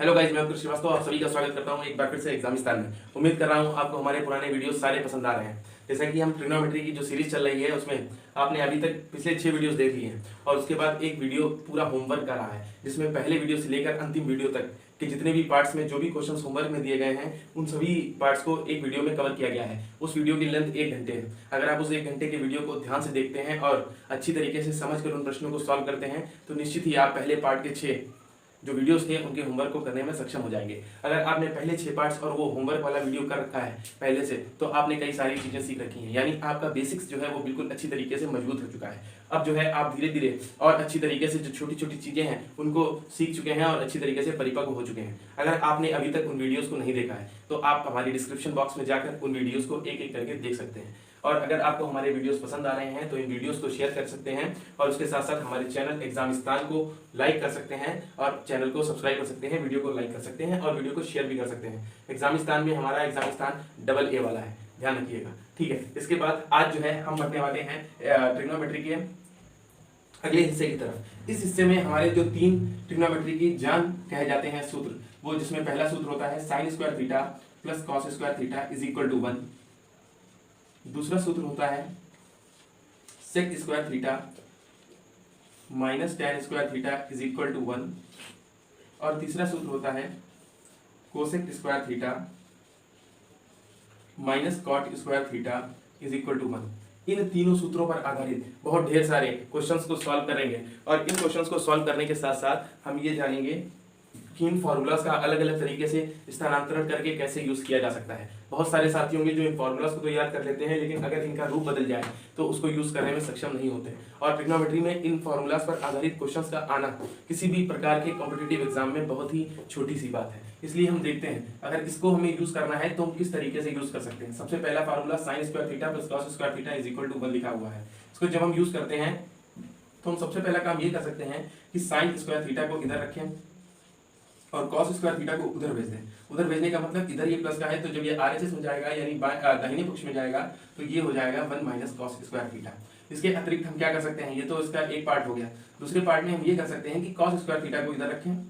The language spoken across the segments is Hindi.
हेलो गाइस, मैं अंकुर श्रीवास्तव आप सभी का स्वागत करता हूं एक बार फिर से एग्जामिस्तान में। उम्मीद कर रहा हूं आपको हमारे पुराने वीडियोस सारे पसंद आ रहे हैं। जैसा कि हम ट्रिग्नोमेट्री की जो सीरीज चल रही है उसमें आपने अभी तक पिछले 6 वीडियोस देख लिए हैं और उसके बाद एक वीडियो पूरा होमवर्क का रहा है, जिसमें पहले वीडियो से लेकर अंतिम वीडियो तक के जितने भी पार्ट्स में जो भी क्वेश्चंस होमवर्क में दिए गए हैं उन सभी पार्ट्स को एक वीडियो में कवर किया गया है। उस वीडियो की लेंथ 1 घंटे है। अगर आप उस 1 घंटे के वीडियो को ध्यान से देखते हैं और अच्छी तरीके से समझ कर उन प्रश्नों को सॉल्व करते हैं तो निश्चित ही आप पहले पार्ट के 6 जो वीडियोस थे उनके होमवर्क को करने में सक्षम हो जाएंगे। अगर आपने पहले 6 पार्ट्स और वो होमवर्क वाला वीडियो कर रखा है पहले से, तो आपने कई सारी चीजें सीख रखी हैं, यानी आपका बेसिक्स जो है वो बिल्कुल अच्छी तरीके से मजबूत हो चुका है। अब जो है आप धीरे धीरे और अच्छी तरीके से जो छोटी छोटी चीजें हैं उनको सीख चुके हैं और अच्छी तरीके से परिपक्व हो चुके हैं। अगर आपने अभी तक उन वीडियोस को नहीं देखा है तो आप हमारी डिस्क्रिप्शन बॉक्स में जाकर उन वीडियोस को एक एक करके देख सकते हैं। और अगर आपको हमारे वीडियोस पसंद आ रहे हैं तो इन वीडियोस को शेयर कर सकते हैं और उसके साथ साथ हमारे चैनल एग्जामिस्तान को लाइक कर सकते हैं और चैनल को सब्सक्राइब कर सकते हैं, वीडियो को लाइक कर सकते हैं और वीडियो को शेयर भी कर सकते हैं। एग्जामिस्तान में हमारा एग्जामिस्तान डबल ए वाला है, ध्यान रखिएगा, ठीक है। इसके बाद आज जो है हम बढ़ने वाले हैं ट्रिग्नोमेट्री के अगले हिस्से की तरफ। इस हिस्से में हमारे जो 3 ट्रिग्नोमेट्री की जान कहे जाते हैं सूत्र, वो जिसमें पहला सूत्र होता है sine square theta plus cos square theta is equal to 1। दूसरा सूत्र होता है sec square theta minus tan square theta is equal to 1। और तीसरा सूत्र होता है cosec square theta minus cot square theta is equal to 1। इन तीनों सूत्रों पर आधारित बहुत ढेर सारे क्वेश्चंस को सॉल्व करेंगे और इन क्वेश्चंस को सॉल्व करने के साथ साथ हम ये जानेंगे कि इन फॉर्मूलाज का अलग अलग तरीके से स्थानांतरण करके कैसे यूज किया जा सकता है। बहुत सारे साथी होंगे जो इन फॉर्मूलाज को तो याद कर लेते हैं, लेकिन अगर इनका रूप बदल जाए तो उसको यूज करने में सक्षम नहीं होते। और ट्रिग्नोमेट्री में इन फॉर्मूलाज पर आधारित क्वेश्चंस का आना किसी भी प्रकार के कॉम्पिटिटिव एग्जाम में बहुत ही छोटी सी बात है। इसलिए हम देखते हैं अगर इसको हमें यूज करना है तो हम किस तरीके से यूज कर सकते हैं। सबसे पहला formula sine square theta plus cos square theta is equal to 1 लिखा हुआ है। इसको जब हम यूज करते हैं तो हम सबसे पहला काम ये कर सकते हैं कि साइन स्क्वायर थीटा को इधर रखें और cos स्क्वायर थीटा को उधर भेज दें। उधर भेजने का मतलब इधर ये प्लस का है तो जब ये RHS में जाएगा यानी दाहिने पक्ष में जाएगा तो ये हो जाएगा 1 माइनस कॉस स्क्वायर थीटा। इसके अतिरिक्त हम क्या कर सकते हैं, ये तो इसका एक पार्ट हो गया। दूसरे पार्ट में हम ये कर सकते हैं कि cos स्क्वायर थीटा को इधर रखें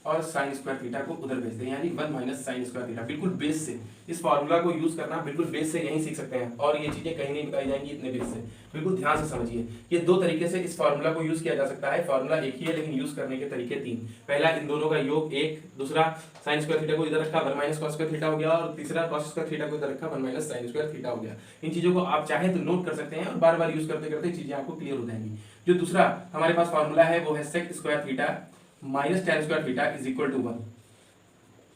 और साइन स्क्वायर थीटा को उधर भेज दें, यानी 1 माइनस साइन स्क्वायर थीटा। बिल्कुल बेस से इस फॉर्मूला को यूज करना बिल्कुल बेस से यहीं सीख सकते हैं और ये चीजें कहीं नहीं बताई जाएंगी इतने बेस से। बिल्कुल ध्यान से समझिए, ये 2 तरीके से इस फॉर्मूला को यूज किया जा सकता है। फॉर्मूला एक ही है लेकिन यूज करने के तरीके 3। पहला इन दोनों का योग 1, दूसरा साइन स्क्वायर थीटा को इधर रखा 1 माइनस कॉस स्क्वायर थीटा हो गया और तीसरा कॉस स्क्वायर थीटा को इधर रखा 1 माइनस साइन स्क्वायर थीटा हो गया। इन चीजों को आप चाहे तो नोट कर सकते हैं और बार बार यूज करते करते चीजें आपको क्लियर हो जाएंगी। जो दूसरा हमारे पास फॉर्मूला है वो है sec square theta minus tan square theta is equal to 1।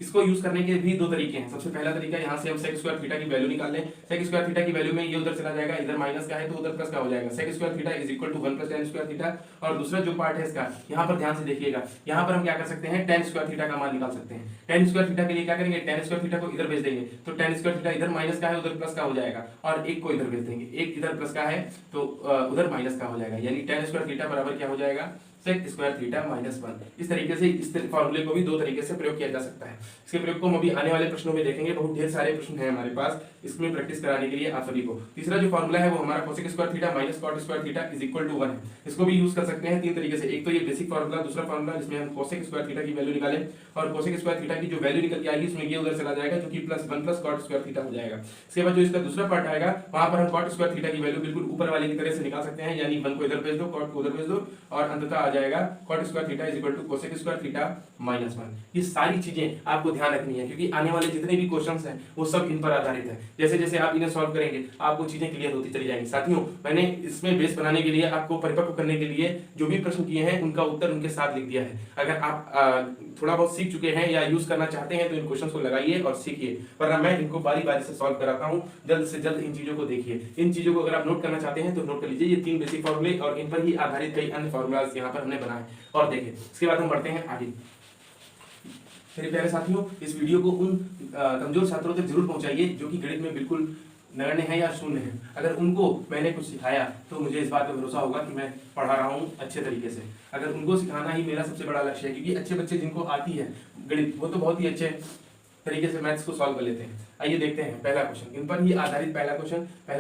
इसको यूज करने के भी 2 तरीके हैं। सबसे पहला तरीका, यहाँ से हम सेक स्क्वायर थीटा की वैल्यू निकाल लें। सेक स्क्वायर थीटा की वैल्यू में ये उधर चला जाएगा, इधर माइनस का है तो उधर प्लस का हो जाएगा। Sec square theta is equal to 1 plus tan square theta. और दूसरा जो पार्ट है इसका, यहाँ पर ध्यान से देखिएगा, यहाँ पर हम क्या कर सकते हैं, टेन स्क्वायर थीटा का मान निकाल सकते हैं। टेन स्क्वायर थीटा के लिए क्या करेंगे, टेन स्क्वायर थीटा को इधर भेज देंगे तो टेन स्क्वायर थीटा इधर माइनस का है उधर प्लस का हो जाएगा और एक को इधर भेज देंगे, एक इधर प्लस का है तो उधर माइनस का हो जाएगा, यानी टेन स्क्वायर थीटा बराबर क्या हो जाएगा, सेक स्क्वायर थीटा माइनस 1। इस तरीके से इस फॉर्मूले को भी 2 तरीके से प्रयोग किया जा सकता है। इसके प्रयोग को हम अभी आने वाले प्रश्नों में देखेंगे। बहुत ढेर सारे प्रश्न हैं हमारे पास इसमें प्रैक्टिस कराने के लिए आप सभी को। तीसरा जो फॉर्मूला है वो हमारा cosec square theta minus cot square theta is equal to 1 है। इसको भी यूज कर सकते हैं 3 तरीके से। एक तो ये बेसिक फॉर्मूला, दूसरा फॉर्मूला जिसमें हम कोसेक स्क्वायर थीटा की वैल्यू निकालें और कोसेक स्क्वायर थीटा की जो वैल्यू निकल के आएगी उसमें ये उधर चला जाएगा जो कि plus 1 plus cot square theta हो जाएगा। इसके बाद जो इसका दूसरा पार्ट आएगा वहां पर हम कॉट स्क्वायर थीटा की वैल्यू बिल्कुल ऊपर वाले की तरह से निकाल सकते हैं, यानी 1 को इधर भेज दो, कॉट को उधर भेज दो और अंततः आ जाएगा cot square theta is equal to cosec square theta minus 1। ये सारी चीजें आपको ध्यान रखनी है क्योंकि आने वाले जितने भी क्वेश्चंस हैं वो सब इन पर आधारित है। जैसे जैसे आप इन्हें सॉल्व करेंगे आपको चीजें क्लियर होती चली जाएंगी। साथियों, मैंने इसमें बेस बनाने के लिए, आपको परिपक्व करने के लिए जो भी प्रश्न किए हैं उनका उत्तर उनके साथ लिख दिया है। अगर आप थोड़ा बहुत सीख चुके हैं या यूज करना चाहते हैं तो इन क्वेश्चंस को लगाइए और सीखिए, वरना मैं इनको बारी बारी से सॉल्व कराता हूं। जल्द से जल्द इन चीजों को देखिए। इन चीजों को अगर आप नोट करना चाहते हैं तो नोट कर लीजिए। ये 3 बेसिक फॉर्मूले और इन पर ही आधारित कई अन्य फॉर्मूलाज यहाँ पर हमने बनाए और देखे। इसके बाद हम बढ़ते हैं आगे। मेरे प्यारे साथियों, इस वीडियो को उन कमजोर छात्रों तक जरूर पहुंचाइए जो कि गणित में बिल्कुल नगण्य है या शून्य है। अगर उनको मैंने कुछ सिखाया तो मुझे इस बात पर भरोसा होगा कि मैं पढ़ा रहा हूँ अच्छे तरीके से। अगर उनको सिखाना ही मेरा सबसे बड़ा लक्ष्य है, क्योंकि अच्छे बच्चे जिनको आती है गणित वो तो बहुत ही अच्छे तरीके से मैथ्स को सॉल्व कर लेते हैं। आइए देखते हैं पहला क्वेश्चन, इन पर ही आधारित पहला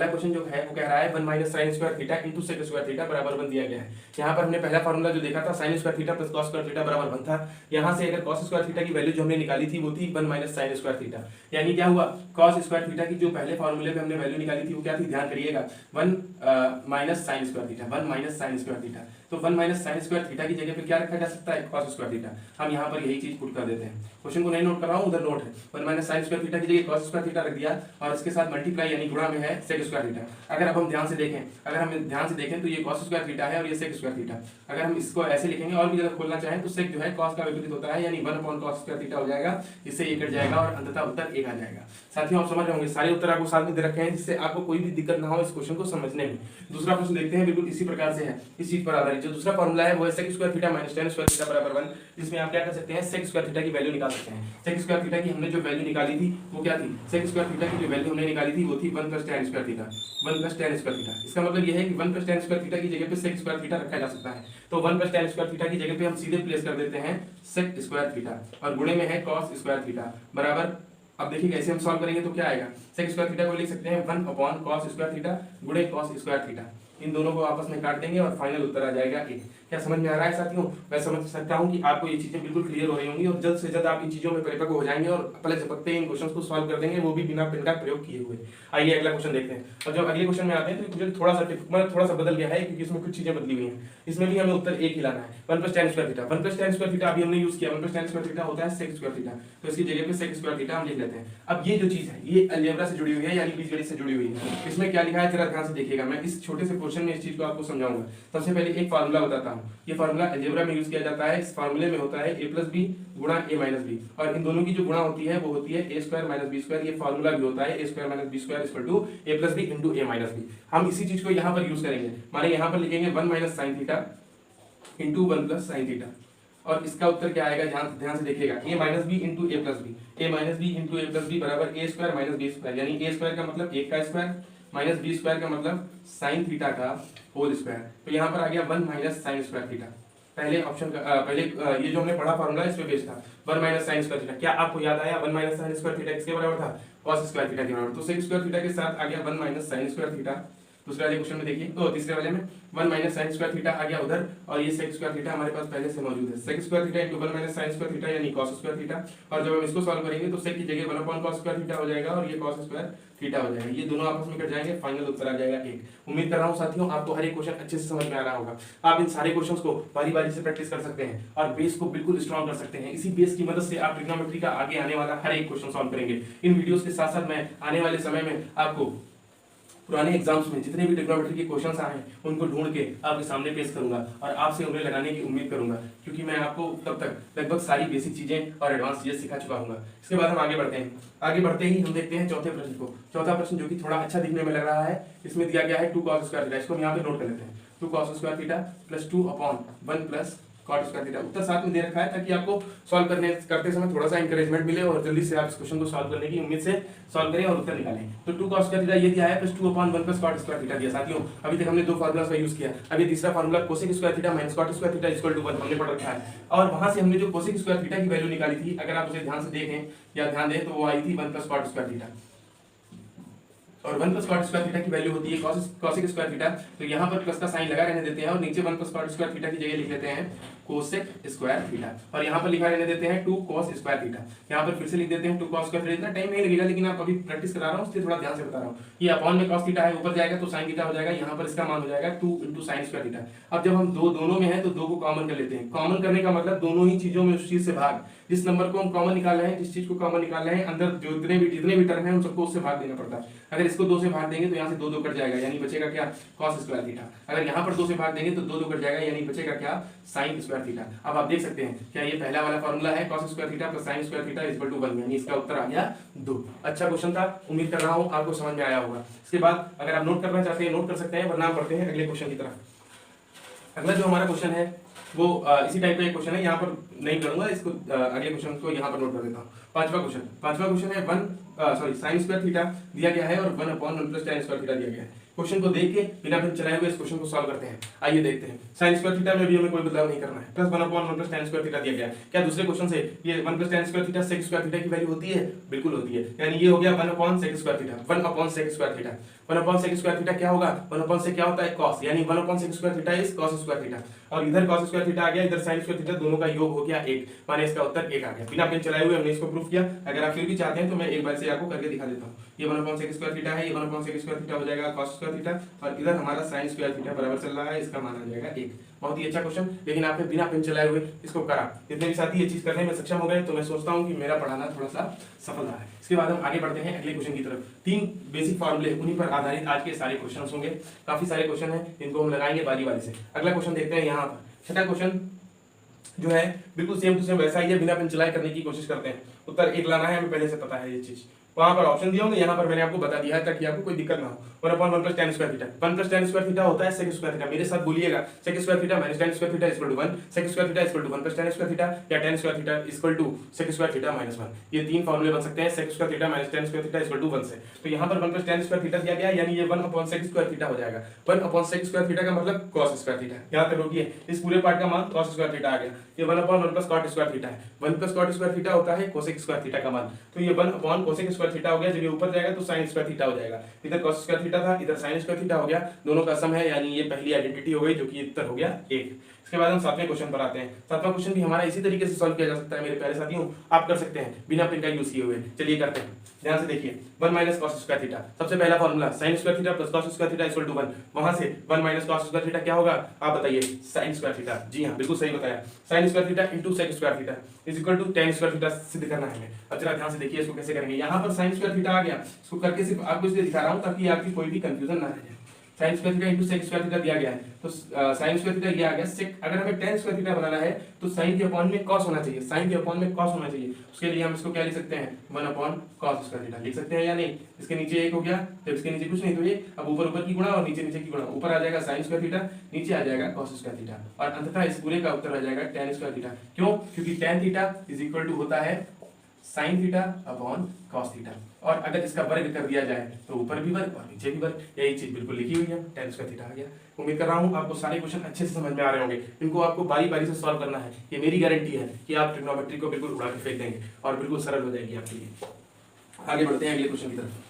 क्वेश्चन जो है वो कह रहा है 1 minus sine square theta into sec square theta बराबर 1 दिया गया है। यहाँ पर हमने पहला फॉर्मूला जो देखा था sign square theta plus cos square theta बराबर 1 था। यहाँ से अगर कॉस स्क्वायर थीटा की वैल्यू जो हमने निकाली थी वो थी 1 माइनस साइन स्क्वायर थीटा, यानी क्या हुआ कॉस स्क्वायर थीटा की जो पहले फॉर्मूले में हमने वैल्यू निकाली थी वो क्या थी, ध्यान करिएगा 1 minus sine square theta, 1 minus sine square theta. तो 1 माइनस साइन स्क्वायर थीटा की जगह पे क्या रखा जा सकता है, कॉस स्क्वायर थीटा। हम यहाँ पर यही चीज पुट कर देते हैं, क्वेश्चन को नहीं नोट कर रहा हूँ, उधर नोट है। 1 माइनस साइन स्क्वायर थीटा की जगह कॉस स्क्वायर थीटा रख दिया और इसके साथ मल्टीप्लाई यानी गुणा में है सेक स्क्वायर थीटा। अगर अब हम ध्यान से देखें तो ये कॉस स्क्वायर थीटा है और ये सेक स्क्वायर थीटा। अगर हम इसको ऐसे लिखेंगे और भी ज्यादा खोलना चाहें तो सेक जो है कॉस का विपरीत होता है, यानी 1 अपॉन कॉस स्क्वायर थीटा हो जाएगा, इससे ये कट जाएगा और अंततः उत्तर 1 आ जाएगा। साथियों आप समझ रहे होंगे, सारे उत्तर आपको साथ में दे रखे हैं जिससे आपको कोई भी दिक्कत ना हो इस क्वेश्चन को समझने में। दूसरा प्रश्न देखते हैं, बिल्कुल इसी प्रकार से है, इस चीज पर आधारित। जो दूसरा फॉर्मूला है वो है sec square theta minus tan square theta बराबर 1, जिसमें आप क्या कर सकते हैं sec स्क्वायर थीटा की वैल्यू निकाल सकते हैं। sec स्क्वायर थीटा की हमने जो वैल्यू निकाली थी वो क्या थी, sec स्क्वायर थीटा की जो वैल्यू हमने निकाली थी वो थी 1 plus tan square theta, 1 plus tan square theta. इसका मतलब ये है कि 1 प्लस tan स्क्वायर थीटा की जगह पे sec स्क्वायर थीटा रखा जा सकता है। तो 1 प्लस tan स्क्वायर थीटा की जगह पे हम सीधे प्लेस कर देते हैं sec स्क्वायर थीटा और गुणे में है cos स्क्वायर थीटा बराबर। अब देखिए कैसे हम सॉल्व करेंगे तो क्या आएगा, sec स्क्वायर थीटा को लिख सकते हैं 1 अपॉन cos स्क्वायर थीटा गुणे cos स्क्वायर थीटा। इन दोनों को आपस में काट देंगे और फाइनल उत्तर आ जाएगा 1। क्या समझ में आ रहा है साथियों? मैं समझ सकता हूं कि आपको ये चीजें बिल्कुल क्लियर हो रही होंगी और जल्द से जल्द आप इन चीजों में परिपक्व हो जाएंगे और पहले झपकते ही इन क्वेश्चंस को सॉल्व कर देंगे, वो भी बिना पेन का प्रयोग किए हुए। आइए अगला क्वेश्चन देखते हैं। और जब अगले क्वेश्चन में आते हैं तो क्वेश्चन थोड़ा सा बदल गया है क्योंकि इसमें कुछ चीजें बदली हुई हैं। इसमें भी हमें उत्तर 1 ही लाना है। 1 plus tan square theta, 1 plus tan square theta अभी हमने यूज किया, 1 प्लस tan स्क्वायर थीटा होता है sec स्क्वायर थीटा, तो इसकी जगह पे sec स्क्वायर थीटा हम लिख लेते हैं। अब ये जो चीज है ये अलजेब्रा से जुड़ी हुई है, यानी बीजगणित से जुड़ी हुई है। इसमें क्या लिखा है जरा ध्यान से देखिएगा, मैं इस छोटे से क्वेश्चन में इस चीज को आपको समझाऊंगा। सबसे पहले एक फार्मूला बताता हूँ, ये फार्मूला अलजेब्रा में यूज किया जाता है। इस फार्मूले में होता है a प्लस बी गुणा a माइनस बी, और इन दोनों की जो गुणा होती है वो होती है a square minus B square. ये फार्मूला भी होता है a square minus B square equal to a plus B into a minus B. हम इसी चीज को यहाँ पर यूज करेंगे, माने यहाँ पर लिखेंगे 1 minus sine theta into 1 plus sine theta, और इसका उत्तर क्या आएगा ध्यान से देखिएगा, a minus B into a plus B, a minus B into a plus B बराबर a square minus B square, यानी a स्क्वायर का मतलब 1 का स्क्वायर माइनस बी स्क्वायर का मतलब साइन थीटा का होल स्क्वायर। तो यहाँ पर आ गया 1 माइनस साइन स्क्वायर थीटा। पहले ऑप्शन का ये जो हमने पढ़ा फार्मूला इस पे बेस्ड था 1 माइनस साइन स्क्वायर थीटा। क्या आपको याद आया 1 माइनस साइन स्क्वायर थीटा किसके बराबर था, cos स्क्वायर थीटा के बराबर। तो sec स्क्वायर थीटा के साथ आ गया 1 माइनस साइन स्क्वायर थीटा। दूसरे वाले क्वेश्चन में देखिए, तो तीसरे वाले में 1 माइनस साइन स्क्वायर थीटा आ गया उधर, और ये sec स्क्वायर थीटा हमारे पास पहले से मौजूद है। sec square theta into 1 minus sine square theta यानी cos स्क्वायर थीटा, और जब हम इसको सॉल्व करेंगे तो sec की जगह 1 अपॉन cos स्क्वायर थीटा हो जाएगा और ये cos स्क्वायर थीटा हो जाएगा। ये दोनों आपस में कट जाएंगे, फाइनल उत्तर आ जाएगा 1। उम्मीद कर रहा हूं साथियों आपको हर एक क्वेश्चन अच्छे से समझ में आ रहा होगा। आप इन सारे क्वेश्चंस को बारी-बारी से प्रैक्टिस कर सकते हैं और बेस को बिल्कुल स्ट्रॉन्ग कर सकते हैं। इसी बेस की मदद से आप ट्रिग्नोमेट्री का आगे आने वाला हर एक क्वेश्चन सॉल्व करेंगे। इन वीडियोस के साथ-साथ मैं आने वाले समय में आपको पुराने एग्जाम्स में जितने भी ट्रिग्नोमेट्री के क्वेश्चंस आए हैं उनको ढूंढ के आपके सामने पेश करूंगा और आपसे उन्हें लगाने की उम्मीद करूंगा, क्योंकि मैं आपको तब तक लगभग सारी बेसिक चीजें और एडवांस चीजें सिखा चुका हूँ। इसके बाद हम आगे बढ़ते हैं। आगे बढ़ते ही हम देखते हैं चौथे प्रश्न को। चौथा प्रश्न जो कि थोड़ा अच्छा दिखने में लग रहा है, इसमें दिया गया है 2 cos स्क्वायर थीटा। इसको हम यहाँ पे नोट कर लेते हैं, 2 cos square theta plus 2 upon 1 plus cot square theta. उत्तर साथ में दे रखा है ताकि आपको सॉल्व करते समय थोड़ा सा इंकरेजमेंट मिले और जल्दी से आप इस क्वेश्चन को सॉल्व करने की उम्मीद से सॉल्व करें और उत्तर निकालें। तो 2 cos स्क्वायर थीटा ये दिया है plus 2 upon 1 plus cot square theta दिया। साथियों अभी तक हमने दो फार्मूलास का यूज किया, अभी तीसरा formula cosec square theta minus cot square theta equal to 1 हमने पढ़ रखा है, और वहां से हमने जो कोसेक स्क्वायर थीटा की वैल्यू निकाली थी, अगर आप उसे ध्यान से देखें या ध्यान दें तो वो आई थी 1 प्लस cot स्क्वायर थीटा, और 1 प्लस cot स्क्वायर थीटा की वैल्यू होती है कोसेक स्क्वायर थीटा। तो यहाँ पर प्लस का साइन लगा रहने देते हैं और नीचे 1 प्लस cot स्क्वायर थीटा की जगह लिख लेते हैं कोसेक स्क्वायर थीटा, और यहाँ पर लिखा रहने देते हैं 2 cos स्क्वायर थीटा। यहाँ पर फिर से लिख देते हैं 2 cos स्क्वायर थीटा। इतना टाइम नहीं लगेगा, लेकिन आप अभी प्रैक्टिस करा रहा हूँ इसलिए थोड़ा ध्यान से बता रहा हूँ। ये अपॉन में cos थीटा है, ऊपर जाएगा तो sin थीटा हो जाएगा, यहाँ पर इसका मान हो जाएगा 2 इंटू साइन स्क्वायर थीटा। अब जब हम दोनों में है तो 2 को कॉमन कर लेते हैं। कॉमन करने का मतलब दोनों ही चीजों में उस चीज से भाग, जिस नंबर को हम कॉमन निकाल रहे हैं, जिस चीज को कॉमन निकाल रहे हैं, अंदर जो जितने भी टर्म है उन सबको उससे भाग देना पड़ता है। अगर इसको 2 से भाग देंगे तो यहाँ से 2 कट जाएगा, यानी बचेगा क्या, cos स्क्वायर थीटा। अगर यहाँ पर 2 से भाग देंगे तो 2 कट जाएगा, यानी बचेगा क्या, sin स्क्वायर थीटा। अब आप देख सकते हैं क्या ये पहला वाला फार्मूला है cos square theta plus sin square theta equal to 1, यानी इसका उत्तर आ गया 2। अच्छा क्वेश्चन था, उम्मीद कर रहा हूँ आपको समझ में आया होगा। इसके बाद अगर आप नोट करना चाहते हैं नोट कर सकते हैं, वरना बढ़ते हैं अगले क्वेश्चन की तरफ। अगला जो हमारा क्वेश्चन है वो इसी टाइप का एक क्वेश्चन है, यहाँ पर नहीं करूंगा इसको, अगले क्वेश्चन को यहाँ पर नोट कर देता हूँ। पांचवा क्वेश्चन है 1 साइन स्क्वायर थीटा दिया गया है और 1 upon 1 plus tan square theta दिया गया है। क्वेश्चन को देख के बिना पेन चलाए हुए इस क्वेश्चन को सॉल्व करते हैं। आइए देखते हैं। साइन स्क्वायर थीटा में भी हमें कोई बदलाव नहीं करना है। Plus 1/1 plus tan square theta दिया गया है। क्या दूसरे क्वेश्चन से ये 1 plus tan square theta sec square theta की वैल्यू होती है? बिल्कुल होती है। यानी ये हो गया 1/sec square theta, 1/sec square theta. 1/sec square theta क्या होगा? 1/sec क्या होता है? cos, यानी 1/sec square theta is cos square theta. और इधर cos स्क्वायर थीटा आ गया, इधर sin स्क्वायर थीटा, दोनों का योग हो गया 1, माने इसका उत्तर 1 आ गया। बिना पेन चलाए हुए हमने इसको प्रूफ किया। अगर आप फिर भी चाहते हैं तो मैं एक बार से आपको करके दिखा देता हूं। ये 1/sec स्क्वायर थीटा है, ये 1/sec स्क्वायर थीटा हो जाएगा cos स्क्वायर थीटा, और इधर हमारा sin स्क्वायर थीटा बराबर चल रहा है, इसका मान आ जाएगा 1। बहुत ही अच्छा क्वेश्चन, लेकिन आपने बिना पेन चलाए हुए इसको करा। जितने भी साथी ये चीज करने में सक्षम हो गए तो मैं सोचता हूं कि मेरा पढ़ाना थोड़ा सा सफल रहा है। इसके बाद हम आगे बढ़ते हैं अगले क्वेश्चन की तरफ। 3 बेसिक फार्मूले, उन्हीं पर आधारित आज के सारे क्वेश्चंस होंगे। काफी सारे क्वेश्चन हैं, इनको हम लगाएंगे बारी बारी से। अगला क्वेश्चन देखते हैं यहाँ पर। छठा क्वेश्चन जो है बिल्कुल सेम टू सेम वैसा ही है, बिना पेन चलाए करने की कोशिश करते हैं। उत्तर 1 लाना है, हमें पहले से पता है ये चीज। वहां पर ऑप्शन दिए होंगे, यहाँ पर मैंने आपको बता दिया है ताकि आपको कोई दिक्कत ना हो। 1/1 plus tan square theta, 1 plus tan square theta होता है sec स्क्वायर थीटा। मेरे साथ बोलिएगा, sec square theta minus tan square theta equal to 1, sec square theta equal to 1 plus tan square theta, या tan square theta equal to sec square theta minus 1। ये 3 फार्मूले बन सकते हैं sec square theta minus tan square theta equal to 1 से। तो यहाँ पर 1 प्लस tan स्क्वायर थीटा दिया गया, यानी ये 1/sec स्क्वायर थीटा हो जाएगा। 1/sec स्क्वायर थीटा का मतलब cos स्क्वायर थीटा। यहाँ तक रोकिए, इस पूरे पार्ट का मान cos स्क्वायर थीटा आ गया। ये 1/1 प्लस cot स्क्वायर थीटा है। 1 प्लस cot स्क्वायर थीटा होता है cosec स्क्वायर थीटा का मान। तो ये 1/cosec स्क्वायर थीटा हो गया। जब ये ऊपर जाएगा तो sin स्क्वायर थीटा हो जाएगा। इधर cos स्क्वायर थीटा था, इधर sin स्क्वायर थीटा हो गया। दोनों का सम है, यानी ये पहली आइडेंटिटी हो गई, जो कि उत्तर हो गया 1। इसके बाद हम 7वें क्वेश्चन पर आते हैं। 7वां क्वेश्चन भी हमारा इसी तरीके से सॉल्व किया जा सकता है मेरे प्यारे साथियों, आप कर सकते हैं बिना पेन का यूज किए हुए। चलिए करते हैं, ध्यान से देखिए। 1 माइनस cos स्क्वायर थीटा, सबसे पहला formula sin square theta plus cos square theta equal to 1। वहां से 1 माइनस cos स्क्वायर थीटा क्या होगा आप बताइए? sin square theta. जी हां, बिल्कुल सही बताया। sin square theta into sec square theta is equal to tan square theta सिद्ध करना है हमें। अब जरा ध्यान से देखिए इसको कैसे करेंगे। यहां पर sin स्क्वायर थीटा आ गया, इसको करके सिर्फ आपको इसलिए दिखा रहा हूं ताकि आपकी कोई भी कंफ्यूजन ना रह जाए। sin square theta into sec square theta दिया गया है, तो sin स्क्वायर थीटा ये आ गया। sec, अगर हमें tan स्क्वायर थीटा बनाना है तो sin के अपॉन में cos होना चाहिए, sin के अपॉन में cos होना चाहिए। उसके लिए हम इसको क्या लिख सकते हैं? 1/cos स्क्वायर थीटा लिख सकते हैं या नहीं? इसके नीचे 1 हो गया, जब इसके नीचे कुछ नहीं तो ये अब ऊपर ऊपर की गुणा और नीचे नीचे की गुणा। ऊपर आ जाएगा sin स्क्वायर थीटा, नीचे आ जाएगा cos स्क्वायर थीटा, और अंततः इस पूरे का उत्तर आ जाएगा tan स्क्वायर थीटा। क्यों? क्योंकि tan theta is equal to होता है sin theta upon cos theta, और अगर इसका वर्ग कर दिया जाए तो ऊपर भी वर्ग और नीचे भी वर्ग। यही चीज बिल्कुल लिखी हुई है, tan स्क्वायर थीटा आ गया। उम्मीद कर रहा हूं आपको सारे क्वेश्चन अच्छे से समझ में आ रहे होंगे। इनको आपको बारी बारी से सॉल्व करना है, ये मेरी गारंटी है कि आप ट्रिग्नोमेट्री को बिल्कुल उड़ा के फेंक देंगे और बिल्कुल सरल हो जाएगी आपके लिए। आगे बढ़ते हैं अगले क्वेश्चन की तरफ।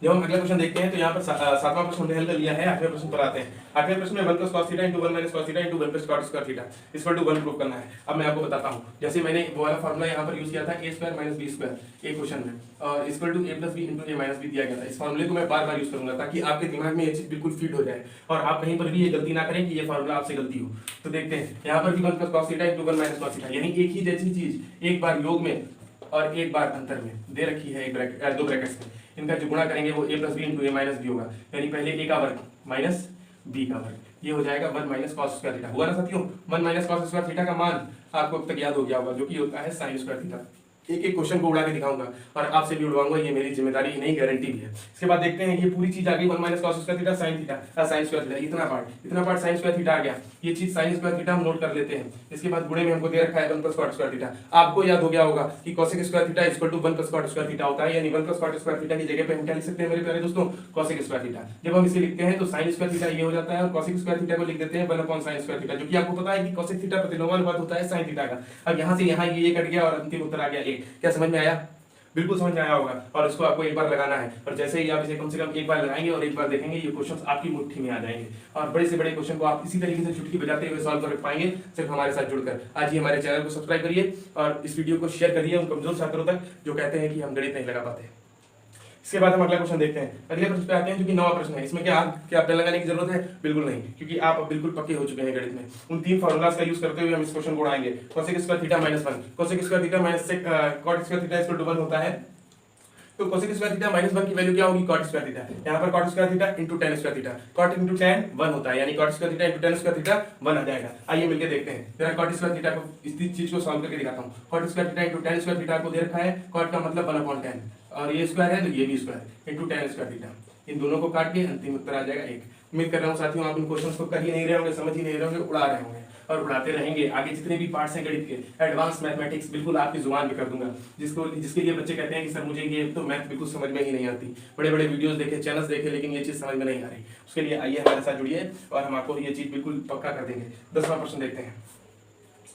जब हम अगला क्वेश्चन देखते हैं तो यहाँ पर 7वां प्रश्न हमने हल कर लिया है। 8वें प्रश्न पर आते हैं। 8वें प्रश्न में 1 plus cos theta into 1 minus cos theta into 1 plus cot square theta equal to 1 prove करना है। अब मैं आपको बताता हूँ, जैसे मैंने वो वाला फार्मूला यहाँ पर यूज किया था a square minus b square एक क्वेश्चन में, और equal to a plus b into a minus b दिया गया था। इस फार्मूले को मैं बार बार यूज करूंगा ताकि आपके दिमाग में ये चीज बिल्कुल फिट हो जाए और आप कहीं पर भी ये गलती ना करें कि ये फार्मूला आपसे गलती हो। तो देखते हैं यहाँ पर भी 1 plus cos theta into 1 minus cos theta, यानी एक ही जैसी चीज एक बार योग में और एक बार अंतर में दे रखी है, एक ब्रैकेट 2 ब्रैकेट्स में। इनका जो गुणा करेंगे वो a plus B into A minus B होगा, यानी पहले a का वर्ग माइनस b का वर्ग, ये हो जाएगा 1 माइनस cos स्क्वायर थीटा। हुआ ना साथियों? 1 माइनस cos स्क्वायर थीटा का मान आपको अब तक याद हो गया होगा, जो कि होता है sin स्क्वायर थीटा। एक एक क्वेश्चन को उड़ा के दिखाऊंगा और आपसे भी उड़वाऊंगा, ये मेरी जिम्मेदारी नहीं गारंटी भी है। इसके बाद देखते हैं ये पूरी चीज आ गई 1 minus cos square theta sin theta sin square theta, इतना पार्ट sin स्क्वायर थीटा आ गया। ये चीज sin स्क्वायर थीटा हम नोट कर लेते हैं। इसके बाद गुणे में हमको दे रखा है 1 प्लस cot स्क्वायर थीटा। आपको याद हो गया होगा कि cosec square theta equal to 1 plus cot square theta होता है, यानी 1 प्लस cot स्क्वायर थीटा की जगह पे हम क्या लिख सकते हैं मेरे प्यारे दोस्तों? cosec square theta. जब हम इसे लिखते हैं तो sin स्क्वायर थीटा ये हो जाता है और cosec स्क्वायर थीटा को लिख देते हैं 1/sin स्क्वायर थीटा, जो कि आपको पता है कि cosec थीटा प्रतिलोमानुपात होता है sin थीटा का। अब यहाँ से यहाँ ये कट गया और अंतिम उत्तर आ गया 1। क्या समझ में आया? बिल्कुल समझ में आया होगा। और इसको आपको एक बार लगाना है, और जैसे ही आप इसे कम से कम एक बार लगाएंगे और एक बार देखेंगे, ये क्वेश्चंस आपकी मुट्ठी में आ जाएंगे और बड़े से बड़े क्वेश्चन को आप इसी तरीके से चुटकी बजाते हुए सॉल्व कर पाएंगे सिर्फ हमारे साथ जुड़कर। आज ही हमारे चैनल को सब्सक्राइब करिए और इस वीडियो को शेयर करिए उन कमजोर छात्रों तक जो कहते हैं कि हम गणित नहीं लगा पाते। इसके बाद हम अगला क्वेश्चन देखते हैं। अगले प्रश्न पे आते हैं जो कि 9वां प्रश्न है। इसमें क्या पेन लगाने की जरूरत है? बिल्कुल नहीं, क्योंकि आप अब बिल्कुल पक्के हो चुके हैं गणित में। उन 3 फार्मूलाज का यूज करते हुए हम इस क्वेश्चन को उड़ाएंगे। cosec square theta minus 1, cosec square theta minus cot square theta equal to 1 होता है। तो cosec स्क्वायर थीटा माइनस 1 की वैल्यू क्या होगी? cot square theta. यहाँ पर cot square theta into tan square theta, cot into tan 1 होता है, यानी cot square theta into tan square theta 1 आ जाएगा। आइए मिलकर देखते हैं। जरा cot स्क्वायर थीटा को इस चीज को सॉल्व करके दिखाता हूँ। cot square theta into tan square theta को दे रखा है, cot का मतलब 1/tan, और ये स्क्वायर है तो ये भी square into tan square theta. इन दोनों को काट के अंतिम उत्तर आ जाएगा 1। उम्मीद कर रहा हूँ साथियों आप इन क्वेश्चंस को कर ही नहीं रहे होंगे, समझ ही नहीं रहे होंगे, उड़ा रहे होंगे। और बढ़ाते रहेंगे। आगे जितने भी पार्ट्स हैं गणित के, एडवांस मैथमेटिक्स बिल्कुल आपकी जुबान पे कर दूंगा, जिसके लिए बच्चे कहते हैं कि सर मुझे ये तो मैथ बिल्कुल समझ में ही नहीं आती, बड़े बड़े वीडियोस देखे, चैनल्स देखे, लेकिन ये चीज़ समझ में नहीं आ रही, उसके लिए आइए हमारे साथ जुड़िए और हम आपको ये चीज़ बिल्कुल पक्का कर देंगे। 10वां प्रश्न देखते हैं।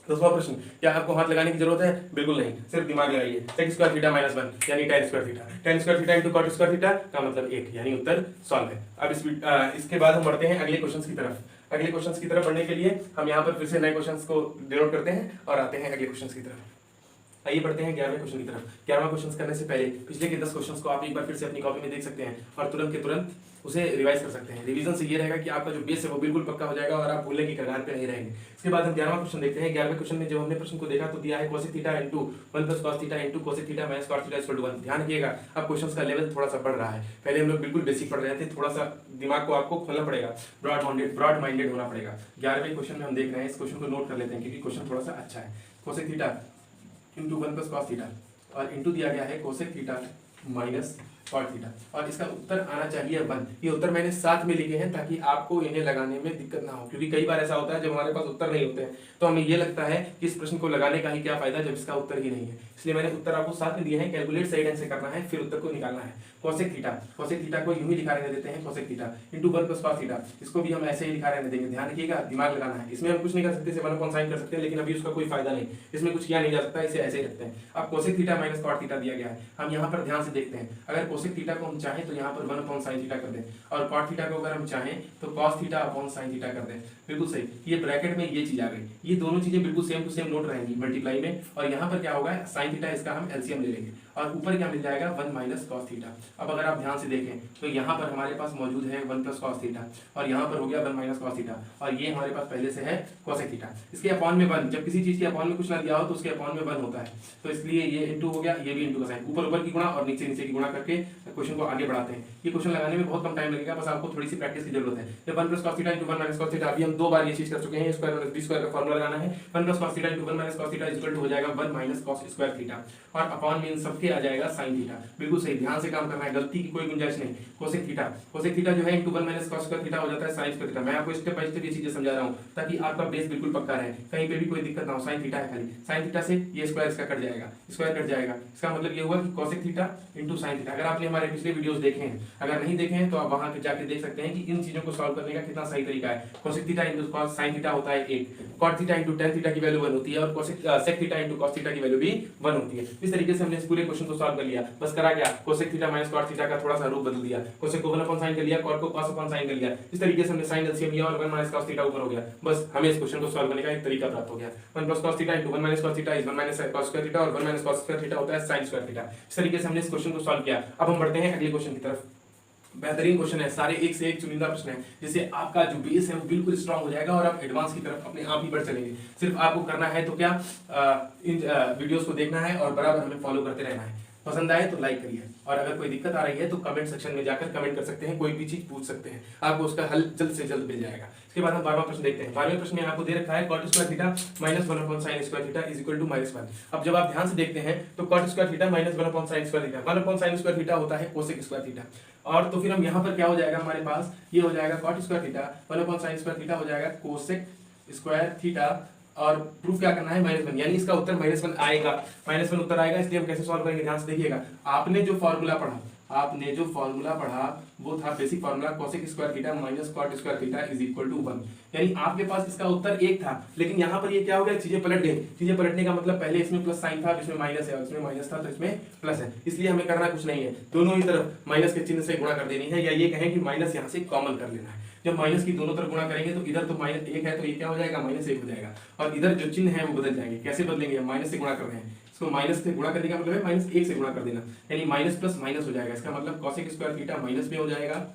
10वां प्रश्न, क्या आपको हाथ लगाने की जरूरत है? बिल्कुल नहीं, सिर्फ दिमाग लगाइए। sec स्क्वायर थीटा माइनस 1 यानी tan square theta, tan square theta into cot square theta का मतलब 1 यानी उत्तर सॉल्व है। अब इसके बाद हम बढ़ते हैं अगले क्वेश्चंस की तरफ। अगले क्वेश्चंस की तरफ बढ़ने के लिए हम यहाँ पर फिर से नए क्वेश्चंस को डिनोट करते हैं और आते हैं अगले क्वेश्चंस की तरफ। आइए बढ़ते हैं 11वें क्वेश्चन की तरफ। 11वां क्वेश्चन करने से पहले पिछले के 10 क्वेश्चंस को आप एक बार फिर से अपनी कॉपी में देख सकते हैं और तुरंत के तुरंत उसे रिवाइज कर सकते हैं। रिवीजन से ये रहेगा कि आपका जो बेस है वो बिल्कुल पक्का हो जाएगा और आप भूलने की कगार पे नहीं रहेंगे। इसके बाद हम 11वां क्वेश्चन देखते हैं। 11वें क्वेश्चन में जब हमने प्रश्न को देखा तो दिया है cosec theta into 1 plus cos theta into cosec theta minus cot theta equal to 1। ध्यान रखिएगा, अब क्वेश्चंस का लेवल थोड़ा सा बढ़ रहा है। पहले हम लोग बिल्कुल बेसिक पढ़ रहे थे, थोड़ा सा दिमाग को आपको खोलना पड़ेगा, ब्रॉड माइंडेड होना पड़ेगा। 11वें क्वेश्चन में हम देख रहे हैं, इस क्वेश्चन को नोट कर लेते हैं क्योंकि क्वेश्चन थोड़ा सा अच्छा है। cosec theta into 1 plus cos theta और इंटू दिया गया है cosec theta minus cot theta और इसका उत्तर आना चाहिए 1। ये उत्तर मैंने साथ में लिखे हैं ताकि आपको इन्हें लगाने में दिक्कत ना हो, क्योंकि कई बार ऐसा होता है जब हमारे पास उत्तर नहीं होते हैं तो हमें ये लगता है कि इस प्रश्न को लगाने का ही क्या फायदा जब इसका उत्तर ही नहीं है। इसलिए मैंने उत्तर आपको साथ में दिए हैं, कैलकुलेट सही ढंग से करना है, फिर उत्तर को निकालना है। cosec थीटा को यूं ही लिखा रहने देते हैं cosec theta into 1 plus cos theta, इसको भी हम ऐसे ही लिखा रहने देंगे। ध्यान रखिएगा, दिमाग लगाना है। इसमें हम कुछ नहीं कर सकते, इसे 1 अपॉन साइन कर सकते हैं, लेकिन अभी उसका कोई फायदा नहीं, इसमें कुछ किया नहीं जा सकता, इसे ऐसे ही रखते हैं। अब cosec theta minus cot theta दिया गया है, हम यहाँ पर ध्यान से देखते हैं। अगर cosec थीटा को हम चाहें तो यहाँ पर 1 अपॉन साइन थीटा कर दें और cot थीटा को अगर हम चाहें तो cos theta upon sine theta कर दें। बिल्कुल सही, ये ब्रैकेट में ये चीज आ गई, ये दोनों चीजें बिल्कुल सेम टू सेम नोट रहेंगी मल्टीप्लाई में। और यहाँ पर क्या होगा, साइन थीटा इसका हम एलसीएम ले लेंगे और ऊपर क्या मिल जाएगा 1 माइनस cos थीटा। अब अगर आप ध्यान से देखें तो यहाँ पर हमारे पास मौजूद है 1 प्लस cos थीटा और यहाँ पर हो गया 1 माइनस cos थीटा और ये हमारे पास पहले से है cosec थीटा। इसके अपॉन में 1, जब किसी चीज के अपॉन में कुछ ना दिया हो तो उसके अपॉन में 1 होता है, तो इसलिए ये इंटू हो गया, ये भी इंटू का साइन, ऊपर ऊपर की गुणा और नीचे नीचे की गुणा करके क्वेश्चन को आगे बढ़ाते हैं। ये क्वेश्चन लगाने में बहुत कम टाइम लगेगा, बस आपको थोड़ी सी प्रैक्टिस की जरूरत है। जब 1 plus cos theta into 1 minus cos theta, अभी हम 2 बार ये चीज कर चुके हैं। स्क्वायर माइनस बी स्क्वायर का फार्मूला लगाना है। 1 plus cos theta into 1 minus cos theta equal to हो जाएगा 1 माइनस cos स्क्वायर थीटा और अपॉन में इन सबके आ जाएगा sin थीटा। बिल्कुल सही, ध्यान से काम करना है, गलती की कोई गुंजाइश नहीं। cosec थीटा जो है into 1 minus cos square theta हो जाता है sin स्क्वायर थीटा। मैं आपको स्टेप बाय स्टेप ये चीजें समझा रहा हूं ताकि आपका बेस बिल्कुल पक्का रहे, कहीं पे भी कोई दिक्कत ना हो। sin थीटा है खाली, sin थीटा से ये स्क्वायर इसका कट जाएगा, स्क्वायर कट जाएगा, इसका मतलब ये हुआ कि cosec theta into sin theta. अगर आपने हमारे पिछले वीडियोस देखे हैं, अगर नहीं देखे हैं तो आप वहां पे जाके देख सकते हैं कि इन चीजों को सॉल्व करने का कितना सही तरीका है। cosec theta into sin theta होता है 1, cot theta into tan theta की वैल्यू 1 होती है और sec theta into cos theta की वैल्यू भी 1 होती है। इस तरीके से हमने इस पूरे क्वेश्चन को सॉल्व कर लिया। बस करा क्या, cosec theta minus cot theta का थोड़ा सा रूप बदल दिया, cosec को 1 अपॉन sin कर लिया, cot को cos अपॉन sin कर लिया। इस तरीके से हमने sin एलसीएम लिया और 1 माइनस cos थीटा ऊपर हो गया। बस हमें इस क्वेश्चन को सॉल्व करने का एक तरीका प्राप्त हो गया। 1 plus cos theta into 1 minus cos theta is 1 minus cos square theta और 1 माइनस cos स्क्वायर थीटा होता है sin स्क्वायर थीटा। इस तरीके से हमने इस क्वेश्चन को सॉल्व किया। अब हम बढ़ते हैं अगले क्वेश्चन की तरफ। बेहतरीन क्वेश्चन है, सारे एक से एक चुनिंदा प्रश्न है, जिससे आपका जो बेस है वो बिल्कुल स्ट्रांग हो जाएगा और आप एडवांस की तरफ अपने आप ही बढ़ चलेंगे। सिर्फ आपको करना है तो क्या, इन वीडियोस को देखना है और बराबर हमें फॉलो करते रहना है। पसंद आए तो लाइक करिए और अगर कोई दिक्कत आ रही है तो कमेंट सेक्शन में जाकर कमेंट कर सकते हैं, कोई भी चीज पूछ सकते हैं, आपको उसका हल जल्द से जल्द मिल जाएगा। इसके बाद हम 12वां प्रश्न देखते हैं। 12वें प्रश्न में आपको दे रखा है cot square theta minus 1 upon sin square theta is equal to -1। अब जब आप ध्यान से देखते हैं तो cot square theta minus 1 upon sin square theta, 1 upon sin square theta होता है cosec स्क्वायर थीटा। और तो फिर हम यहाँ पर क्या हो जाएगा, हमारे पास ये हो जाएगा cot square theta 1 upon sin square theta हो जाएगा cosec स्क्वायर थीटा और प्रूफ क्या करना है -1, यानी इसका उत्तर -1 आएगा, -1 उत्तर आएगा। इसलिए हम कैसे सॉल्व करेंगे, ध्यान से देखिएगा। आपने जो फॉर्मूला पढ़ा वो था basic formula cosec square theta minus cot square theta is equal to 1, यानी आपके पास इसका उत्तर 1 था, लेकिन यहाँ पर ये क्या हो गया, चीजें पलट गई। चीजें पलटने का मतलब पहले इसमें प्लस साइन था, इसमें माइनस है, इसमें माइनस था तो इसमें प्लस है। इसलिए हमें करना कुछ नहीं है, दोनों ही तरफ माइनस के चिन्ह से गुणा कर देनी है, या ये कहें कि माइनस यहाँ से कॉमन कर लेना है। जब माइनस की दोनों तरफ गुणा करेंगे तो इधर तो -1 है तो ये क्या हो जाएगा, -1 हो जाएगा और इधर जो चिन्ह है वो बदल जाएंगे। कैसे बदलेंगे, माइनस से गुणा कर रहे हैं, इसको माइनस से गुणा करने का मतलब है -1 से गुणा कर देना, यानी माइनस प्लस माइनस हो जाएगा। इसका मतलब cosec स्क्वायर थीटा माइनस में हो जाएगा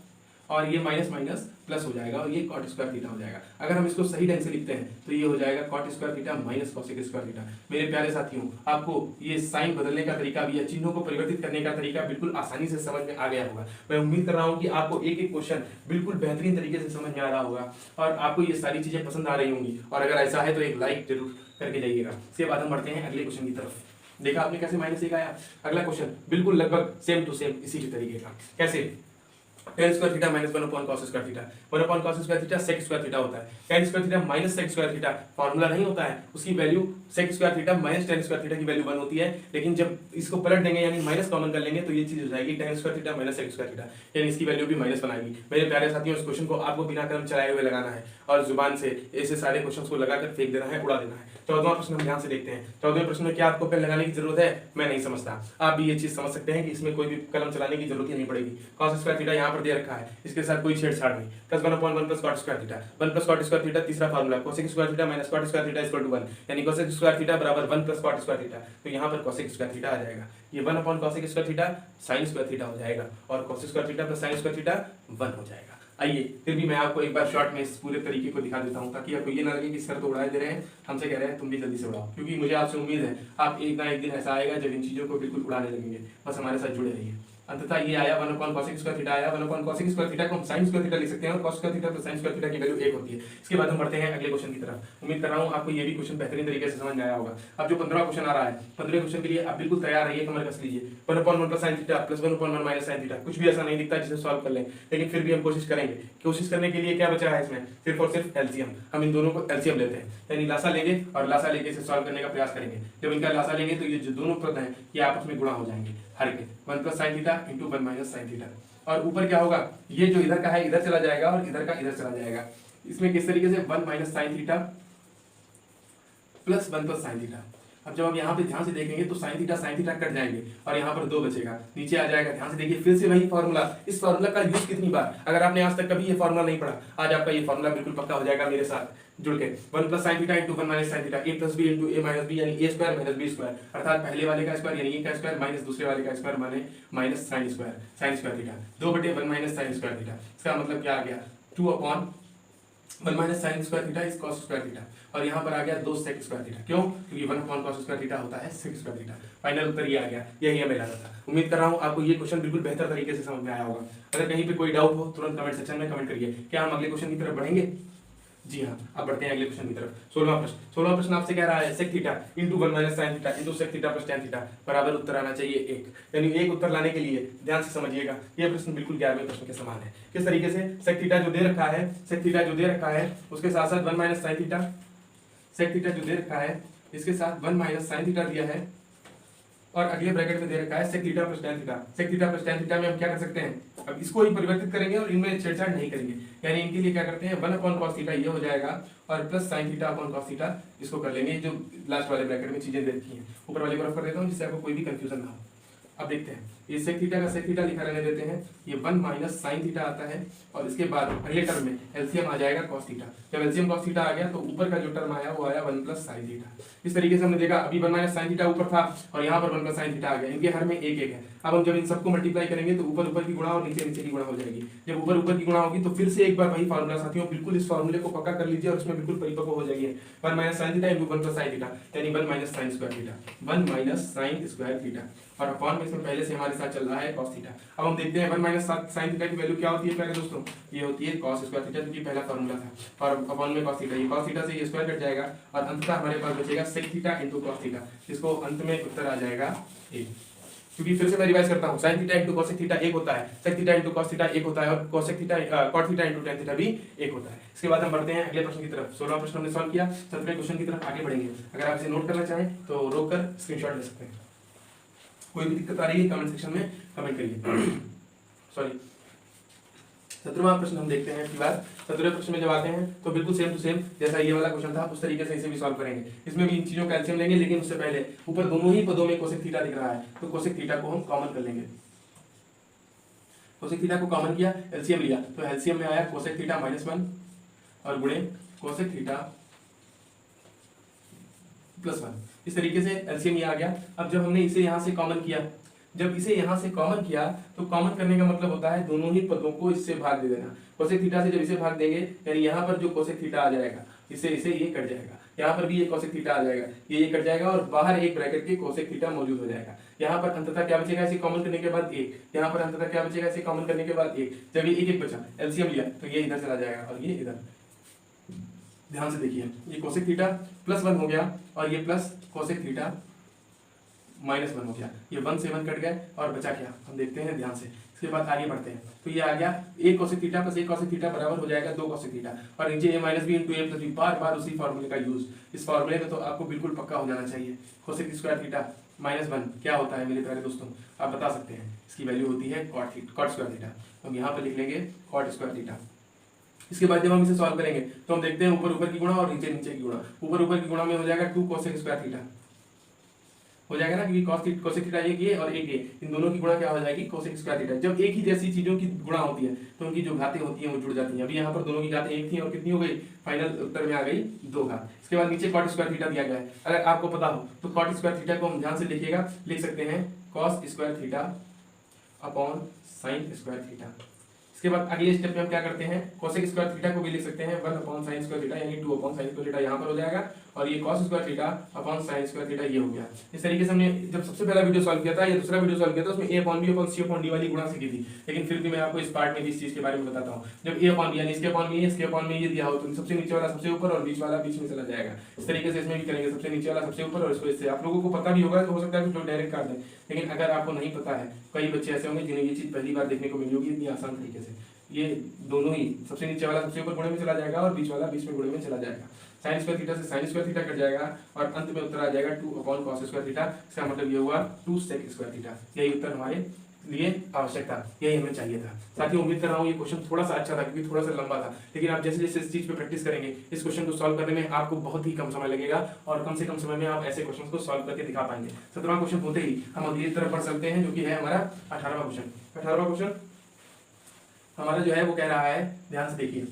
और ये माइनस माइनस प्लस हो जाएगा और ये cot स्क्वायर थीटा हो जाएगा। अगर हम इसको सही ढंग से लिखते हैं तो ये हो जाएगा cot square theta minus cosec square theta. मेरे प्यारे साथियों, आपको ये साइन बदलने का तरीका भी या चिन्हों को परिवर्तित करने का तरीका बिल्कुल आसानी से समझ में आ गया होगा। मैं उम्मीद कर रहा हूँ कि आपको एक एक क्वेश्चन बिल्कुल बेहतरीन तरीके से समझ में आ रहा होगा और आपको ये सारी चीजें पसंद आ रही होंगी। और अगर ऐसा है तो एक लाइक जरूर करके जाइएगा। इसके बाद हम बढ़ते हैं अगले क्वेश्चन की तरफ। देखा आपने कैसे -1 आया। अगला क्वेश्चन बिल्कुल लगभग सेम टू सेम इसी के तरीके का। कैसे, tan square theta minus one upon cos square theta, one upon cos square theta sec square theta होता है, tan square theta minus sec square theta formula नहीं होता है, उसकी value sec square theta minus tan square theta की वैल्यू 1 होती है, लेकिन जब इसको पलट देंगे यानी माइनस कॉमन कर लेंगे तो ये चीज हो जाएगी tan square theta minus sec square theta, यानी इसकी वैल्यू भी माइनस बनाएगी। मेरे प्यारे साथियों, इस क्वेश्चन को आपको बिना कलम चलाए हुए लगाना है और जुबान से ऐसे सारे क्वेश्चन को लगाकर फेंक देना है, उड़ा देना है। 14वां प्रश्न हम ध्यान से देखते हैं। 14वें प्रश्न में क्या आपको पेन लगाने की जरूरत है, मैं नहीं समझता, आप भी ये चीज समझ सकते हैं कि इसमें कोई भी कलम चलाने की जरूरत ही नहीं पड़ेगी। cos स्क्वायर थीटा यहाँ पर दे रखा है, इसके साथ कोई छेड़छाड़ नहीं, plus 1/1 plus cot square theta, 1 plus cot square theta तीसरा formula, cosec square theta minus cot square theta equal to 1, यानी cosec स्क्वायर थीटा बराबर 1 प्लस cot स्क्वायर थीटा, तो यहाँ पर cosec स्क्वायर थीटा आ जाएगा, ये 1/cosec square theta sin square theta हो जाएगा और cos square theta plus sin square theta 1 हो जाएगा। आइए फिर भी मैं आपको एक बार शॉर्ट में इस पूरे तरीके को दिखा देता हूं, ताकि आपको ये ना लगे कि सर तो उड़ा दे रहे हैं, हमसे कह रहे हैं तुम भी जल्दी से उड़ाओ, क्योंकि मुझे आपसे उम्मीद है आप एक ना एक दिन ऐसा आएगा जब इन चीजों को बिल्कुल उड़ाने लगेंगे। बस हमारे साथ जुड़े रहिए। अंततः ये आया 1/cosec स्क्वायर थीटा आया, 1/cosec स्क्वायर थीटा को हम sin स्क्वायर थीटा लिख सकते हैं और cos square theta plus sin square theta की वैल्यू 1 होती है। इसके बाद हम बढ़ते हैं अगले क्वेश्चन की तरफ। उम्मीद कर रहा हूं आपको ये भी क्वेश्चन बेहतरीन तरीके से समझ में आया होगा। अब जो 15वां क्वेश्चन आ रहा है, 15वें क्वेश्चन के लिए आप बिल्कुल तैयार रहिए, कमर कस लीजिए। 1/1 plus sin theta plus 1/1 minus sin theta, कुछ भी ऐसा नहीं दिखता जिसे सॉल्व कर लें, लेकिन फिर भी हम कोशिश करेंगे। कोशिश करने के लिए क्या बचा है इसमें, सिर्फ और सिर्फ एलसीएम। हम इन दोनों को एलसीएम लेते हैं, यानी लासा लेंगे और लासा लेके इसे सॉल्व करने का प्रयास करेंगे। जब इनका लासा लेंगे तो ये जो दोनों पद हैं ये आपस में गुणा हो जाएंगे, हर के 1 plus sin theta into 1 minus sin theta, और ऊपर क्या होगा, ये जो इधर का है इधर चला जाएगा और इधर का इधर चला जाएगा। इसमें किस तरीके से 1 minus sin theta plus 1 plus sin theta. अब जब हम यहाँ पे ध्यान से देखेंगे तो sin थीटा कट जाएंगे और यहाँ पर 2 बचेगा, नीचे आ जाएगा। ध्यान से देखिए, फिर से वही फॉर्मूला, इस फॉर्मूला का यूज कितनी बार, अगर आपने आज तक कभी ये फॉर्मूला नहीं पढ़ा, आज आपका ये फॉर्मूला बिल्कुल पक्का हो जाएगा मेरे साथ जुड़ के। 1 plus sin theta into 1 minus sin theta, a plus b into a minus b, यानी a square minus b square, अर्थात पहले वाले का स्क्वायर यानी a का स्क्वायर माइनस दूसरे वाले का स्क्वायर माने minus sin square theta, 2/1 minus sin square theta. इसका मतलब क्या आ गया, 2/1 minus sin square theta is cos square theta, और यहाँ पर आ गया 2 sec स्क्वायर थीटा। क्यों, क्योंकि 1/cos स्क्वायर थीटा होता है sec स्क्वायर थीटा। फाइनल उत्तर ये आ गया, यही हमें लाना था। उम्मीद कर रहा हूँ आपको ये क्वेश्चन बिल्कुल बेहतर तरीके से समझ में आया होगा। अगर कहीं पे कोई डाउट हो तुरंत कमेंट सेक्शन में कमेंट करिए। क्या हम अगले क्वेश्चन की तरफ बढ़ेंगे? जी हाँ, अब बढ़ते हैं अगले क्वेश्चन की तरफ। 16वां प्रश्न आपसे कह रहा है sec theta into 1 minus sin theta into sec theta plus tan theta बराबर उत्तर आना चाहिए 1, यानी एक उत्तर लाने के लिए ध्यान से समझिएगा, यह प्रश्न बिल्कुल 11वें प्रश्न के समान है। किस तरीके से, sec थीटा जो दे रखा है, sec थीटा जो दे रखा है उसके साथ साथ 1 minus sin theta, sec theta जो दे रखा है इसके साथ 1 माइनस sin थीटा दिया है, और अगले ब्रैकेट में दे रखा है sec theta plus tan theta. sec theta plus tan theta में हम क्या कर सकते हैं, अब इसको ही परिवर्तित करेंगे और इनमें छेड़छाड़ नहीं करेंगे, यानी इनके लिए क्या करते हैं 1/cos थीटा ये हो जाएगा और plus sin theta upon cos theta इसको कर लेंगे। जो लास्ट वाले ब्रैकेट में चीजें दे रखी हैं ऊपर वाले को रफ कर देता हूँ जिससे आपको कोई भी कंफ्यूजन ना हो। अब देखते हैं, ये sec थीटा का sec थीटा लिखा रहने देते हैं, ये 1 माइनस sin थीटा आता है और इसके बाद अगले टर्म में एलसीएम आ जाएगा cos थीटा। जब एलसीएम cos थीटा आ गया तो ऊपर का जो टर्म आया वो आया 1 प्लस sin थीटा। इस तरीके से हमने देखा, अभी 1 माइनस sin थीटा ऊपर था और यहाँ पर 1 प्लस sin थीटा आ गया, इनके हर में एक एक है। अब हम जब इन सबको मल्टीप्लाई करेंगे तो ऊपर ऊपर की गुणा और नीचे नीचे की गुणा हो जाएगी। जब ऊपर ऊपर की गुणा होगी तो फिर से एक बार वही फॉर्मूला साथियों, बिल्कुल इस फॉर्मूले को पक्का कर लीजिए और इसमें बिल्कुल परिपक्व हो जाइए। 1 minus sin theta into 1 plus sin theta, यानी 1 minus sin square theta, 1 minus sin square theta, और अपॉन में इसमें पहले से हमारे साथ चल रहा है cos थीटा। अब हम देखते हैं 1 माइनस sin थीटा की वैल्यू क्या होती है प्यारे दोस्तों, ये होती है cos स्क्वायर थीटा, क्योंकि पहला फॉर्मूला था, और अपॉन में cos थीटा, ये cos थीटा से ये स्क्वायर कट जाएगा और अंततः हमारे पास बचेगा sec theta into cos theta, जिसको अंत में उत्तर आ जाएगा 1। क्योंकि फिर से मैं रिवाइज करता हूं, sin theta into cosec theta 1 होता है, sec theta into cos theta 1 होता है और cosec theta cot theta into tan theta भी 1 होता है। इसके बाद हम बढ़ते हैं अगले प्रश्न की तरफ। 16वां प्रश्न हमने सॉल्व किया, 17वें क्वेश्चन की तरफ आगे बढ़ेंगे। अगर आप इसे नोट करना चाहें तो रोककर स्क्रीनशॉट ले सकते हैं। कोई भी दिक्कत आ रही है कमेंट सेक्शन में कमेंट करिए। सॉरी, 17वां प्रश्न हम देखते हैं। 17वें प्रश्न में जब आते हैं तो बिल्कुल सेम टू सेम जैसा ये वाला क्वेश्चन था उस तरीके से इसे भी सॉल्व करेंगे। इसमें भी इन चीजों का एलसीएम लेंगे, लेकिन उससे पहले ऊपर दोनों ही पदों में कोसेक थीटा दिख रहा है तो कोसेक थीटा को हम कॉमन कर लेंगे। कोसेक थीटा को कॉमन किया, एलसीएम लिया, तो एलसीएम में आया कोसेक थीटा -1 और गुणे कोसेक थीटा +1। इस तरीके से एलसीएम ये आ गया। अब जब हमने इसे यहाँ से कॉमन किया, जब इसे यहाँ से कॉमन किया तो कॉमन करने का मतलब होता है दोनों ही पदों को इससे भाग दे देना। कोसेक थीटा से जब इसे भाग देंगे यानी यहाँ पर जो कोसेक थीटा आ जाएगा इससे इसे ये कट जाएगा, यहाँ पर भी ये कोसेक थीटा आ जाएगा, ये कट जाएगा और बाहर एक ब्रैकेट के कोसेक थीटा मौजूद हो जाएगा। यहाँ पर अंततः क्या बचेगा, इसे कॉमन करने के बाद 1, यहाँ पर अंततः क्या बचेगा, इसे कॉमन करने के बाद 1। जब ये एक बचा, एलसीएम लिया तो ये इधर चला जाएगा और ये इधर। ध्यान से देखिए, ये कोसेक थीटा +1 हो गया और ये प्लस कोसेक थीटा -1 हो गया, ये 1 से 1 कट गए और बचा क्या, हम देखते हैं ध्यान से। इसके बाद आगे बढ़ते हैं, तो ये आ गया a cosec theta plus a cosec theta बराबर हो जाएगा 2 cosec थीटा, और नीचे a minus B into A plus B, बार बार उसी फॉर्मूले का यूज। इस फॉर्मूले में तो आपको बिल्कुल पक्का हो जाना चाहिए। cosec स्क्वायर थीटा -1 क्या होता है मेरे प्यारे दोस्तों, आप बता सकते हैं, इसकी वैल्यू होती है cot स्क्वायर थीटा। तो हम यहाँ पर लिख लेंगे cot स्क्वायर थीटा। इसके बाद जब हम इसे सॉल्व करेंगे तो हम देखते हैं ऊपर ऊपर की गुणा और नीचे नीचे की गुणा। ऊपर ऊपर की गुणा में हो जाएगा 2 cosec स्क्वायर थीटा हो जाएगा ना, क्योंकि cosec थीटा एक ये और एक ये, इन दोनों की गुणा क्या हो जाएगी cosec स्क्वायर थीटा। जब एक ही जैसी चीजों की गुणा होती है तो उनकी जो घातें होती हैं वो जुड़ जाती हैं। अभी यहाँ पर दोनों की घातें एक थी और कितनी हो गई, फाइनल उत्तर में आ गई 2 घात। इसके बाद नीचे cot स्क्वायर थीटा दिया गया है, अगर आपको पता हो तो cot स्क्वायर थीटा को हम ध्यान से लिखिएगा, लिख सकते हैं cos square theta upon sin square theta. इसके बाद अगले स्टेप में हम क्या करते हैं, cosec स्क्वायर थीटा को भी लिख सकते हैं 1 अपॉन sin स्क्वायर थीटा, यानी 2 अपॉन sin स्क्वायर थीटा यहाँ पर हो जाएगा, और ये cos square theta upon sin square theta ये हो गया। इस तरीके से हमने जब सबसे पहला वीडियो सॉल्व किया था या दूसरा वीडियो सॉल्व किया था उसमें a upon b upon c upon d वाली गुणा सीखी थी, लेकिन फिर भी मैं आपको इस पार्ट में भी इस चीज के बारे में बताता हूँ। जब a अपॉन b यानी इसके अपॉन b इसके अपॉन में ये दिया हो तो सबसे नीचे वाला सबसे ऊपर और बीच वाला बीच में चला जाएगा। इस तरीके से इसमें भी करेंगे, सबसे नीचे वाला सबसे ऊपर और इसको इससे। आप लोगों को पता भी होगा तो हो सकता है कुछ लोग डायरेक्ट काट दें, लेकिन अगर आपको नहीं पता है, कई बच्चे ऐसे होंगे जिन्हें ये चीज पहली बार देखने को मिली होगी इतनी आसान तरीके से। ये दोनों ही सबसे नीचे वाला सबसे ऊपर गुणे में चला जाएगा और बीच वाला बीच में गुणे में चला जाएगा। sin स्क्वायर थीटा से sin स्क्वायर थीटा कट जाएगा और अंत में उत्तर आ जाएगा 2 अपॉन cos स्क्वायर थीटा। इसका मतलब ये हुआ 2 sec स्क्वायर थीटा। यही उत्तर हमारे लिए आवश्यक था, यही हमें चाहिए था। साथियों उम्मीद कर रहा हूँ ये क्वेश्चन थोड़ा सा अच्छा था क्योंकि थोड़ा सा लंबा था, लेकिन आप जैसे जैसे इस चीज पे प्रैक्टिस करेंगे इस क्वेश्चन को सॉल्व करने में आपको बहुत ही कम समय लगेगा और कम से कम समय में आप ऐसे क्वेश्चन को सॉल्व करके दिखा पाएंगे। 17वां क्वेश्चन होते ही हम अगली तरफ बढ़ सकते हैं जो कि है हमारा 18वां क्वेश्चन। 18वां क्वेश्चन हमारा जो है वो कह रहा है, ध्यान से देखिए